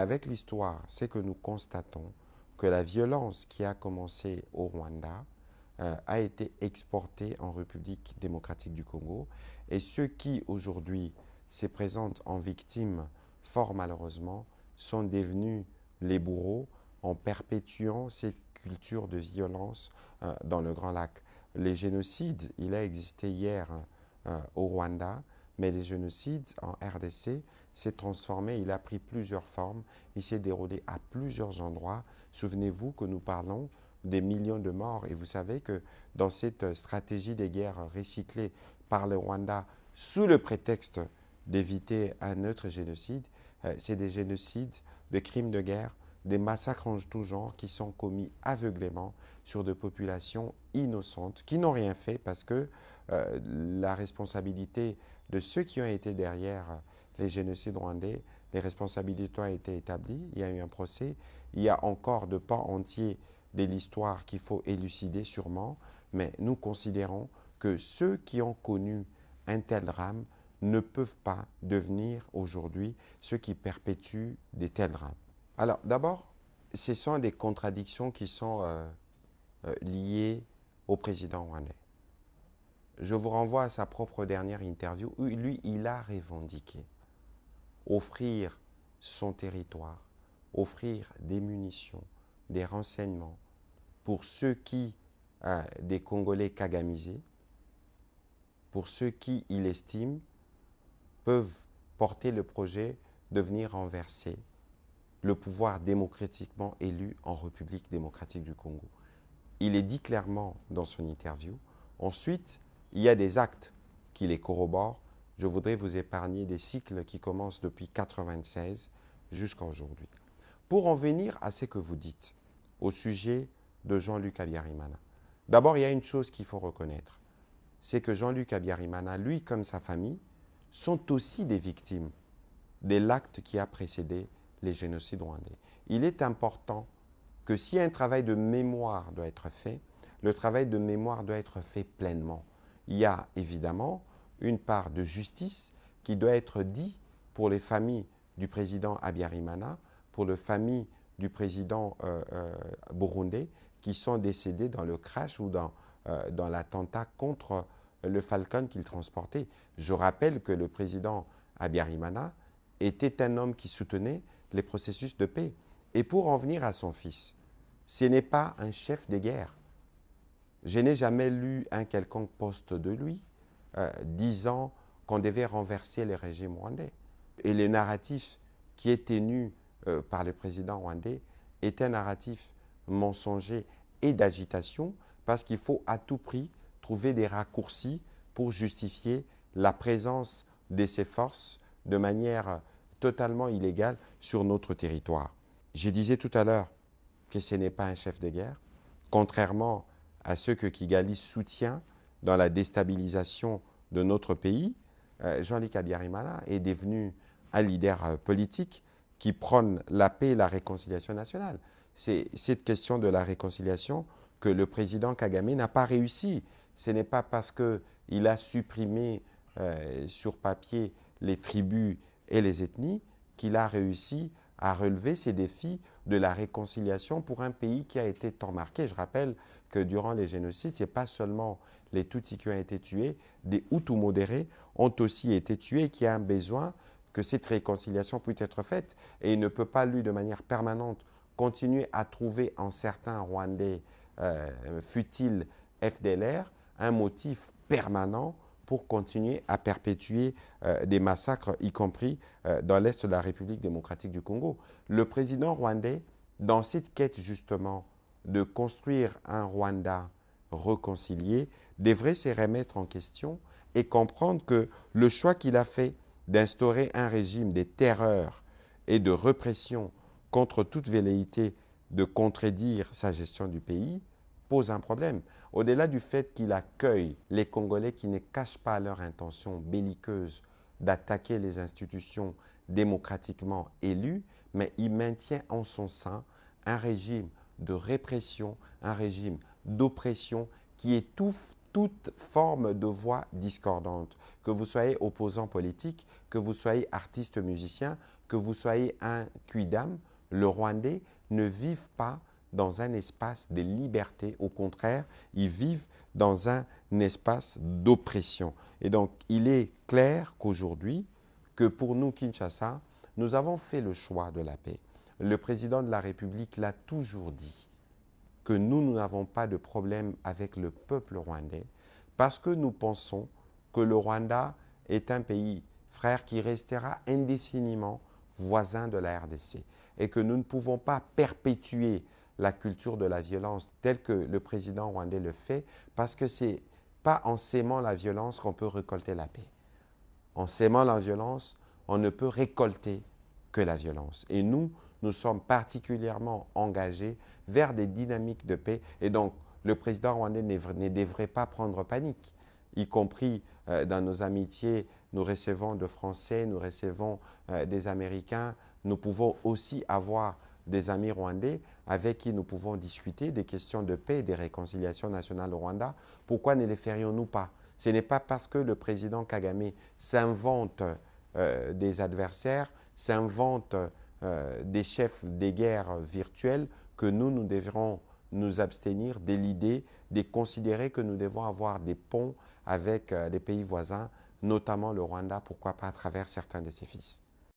Avec l'histoire, c'est que nous constatons que la violence qui a commencé au Rwanda a été exportée en République démocratique du Congo. Et ceux qui aujourd'hui se présentent en victimes, fort malheureusement, sont devenus les bourreaux en perpétuant cette culture de violence dans le Grand Lac. Les génocides, il a existé hier au Rwanda, mais les génocides en RDC s'est transformé, il a pris plusieurs formes, il s'est déroulé à plusieurs endroits. Souvenez-vous que nous parlons des millions de morts et vous savez que dans cette stratégie des guerres recyclées par le Rwanda sous le prétexte d'éviter un autre génocide, c'est des génocides, des crimes de guerre, des massacres en tout genre qui sont commis aveuglément sur de populations innocentes qui n'ont rien fait parce que la responsabilité de ceux qui ont été derrière les génocides rwandais, les responsabilités ont été établies, il y a eu un procès, il y a encore de pans entiers de l'histoire qu'il faut élucider sûrement, mais nous considérons que ceux qui ont connu un tel drame ne peuvent pas devenir aujourd'hui ceux qui perpétuent des tels drames. Alors d'abord, ce sont des contradictions qui sont liées au président rwandais. Je vous renvoie à sa propre dernière interview où lui, il a revendiqué offrir son territoire, offrir des munitions, des renseignements pour ceux qui, des Congolais kagamisés, pour ceux qui, il estime, peuvent porter le projet de venir renverser le pouvoir démocratiquement élu en République démocratique du Congo. Il est dit clairement dans son interview. Ensuite, il y a des actes qui les corroborent. Je voudrais vous épargner des cycles qui commencent depuis 1996 jusqu'à aujourd'hui. Pour en venir à ce que vous dites au sujet de Jean-Luc Abiyarimana, d'abord, il y a une chose qu'il faut reconnaître. C'est que Jean-Luc Abiyarimana, lui comme sa famille, sont aussi des victimes de l'acte qui a précédé les génocides rwandais. Il est important que si un travail de mémoire doit être fait, le travail de mémoire doit être fait pleinement. Il y a évidemment une part de justice qui doit être dite pour les familles du président Abiyarimana, pour les familles du président burundais qui sont décédés dans le crash ou dans l'attentat contre le Falcon qu'il transportait. Je rappelle que le président Abiyarimana était un homme qui soutenait les processus de paix. Et pour en venir à son fils, ce n'est pas un chef de guerre. Je n'ai jamais lu un quelconque poste de lui disant qu'on devait renverser le régime rwandais. Et le narratif qui est tenu par le président rwandais est un narratif mensonger et d'agitation parce qu'il faut à tout prix trouver des raccourcis pour justifier la présence de ces forces de manière totalement illégale sur notre territoire. Je disais tout à l'heure que ce n'est pas un chef de guerre, contrairement à ceux que Kigali soutient dans la déstabilisation de notre pays. Jean-Luc Abiyarimana est devenu un leader politique qui prône la paix et la réconciliation nationale. C'est cette question de la réconciliation que le président Kagame n'a pas réussi. Ce n'est pas parce qu'il a supprimé sur papier les tribus et les ethnies qu'il a réussi à relever ces défis de la réconciliation pour un pays qui a été tant marqué. Je rappelle que durant les génocides, ce n'est pas seulement les Tutsis qui ont été tués, des Hutus modérés ont aussi été tués, qui a un besoin que cette réconciliation puisse être faite. Et il ne peut pas, lui, de manière permanente, continuer à trouver en certains Rwandais, fut-il FDLR, un motif permanent pour continuer à perpétuer des massacres, y compris dans l'Est de la République démocratique du Congo. Le président rwandais, dans cette quête justement de construire un Rwanda réconcilié, devrait se remettre en question et comprendre que le choix qu'il a fait d'instaurer un régime de terreur et de répression contre toute velléité de contredire sa gestion du pays pose un problème. Au-delà du fait qu'il accueille les Congolais qui ne cachent pas leur intention belliqueuse d'attaquer les institutions démocratiquement élues, mais il maintient en son sein un régime de répression, un régime d'oppression qui étouffe toute forme de voix discordante. Que vous soyez opposant politique, que vous soyez artiste musicien, que vous soyez un Quidam, le Rwandais ne vivent pas dans un espace de liberté. Au contraire, ils vivent dans un espace d'oppression. Et donc, il est clair qu'aujourd'hui, que pour nous, Kinshasa, nous avons fait le choix de la paix. Le président de la République l'a toujours dit, que nous n'avons pas de problème avec le peuple rwandais, parce que nous pensons que le Rwanda est un pays frère qui restera indéfiniment voisin de la RDC et que nous ne pouvons pas perpétuer la culture de la violence telle que le président rwandais le fait, parce que ce n'est pas en sémant la violence qu'on peut récolter la paix. En sémant la violence, on ne peut récolter que la violence. Et nous sommes particulièrement engagés vers des dynamiques de paix. Et donc, le président rwandais ne devrait pas prendre panique, y compris dans nos amitiés. Nous recevons de Français, nous recevons des Américains. Nous pouvons aussi avoir des amis rwandais avec qui nous pouvons discuter des questions de paix et de réconciliation nationale au Rwanda. Pourquoi ne les ferions-nous pas? Ce n'est pas parce que le président Kagame s'invente des adversaires, s'invente des chefs des guerres virtuelles que nous devrons nous abstenir de l'idée de considérer que nous devons avoir des ponts avec les pays voisins, notamment le Rwanda, pourquoi pas à travers certains de ses fils.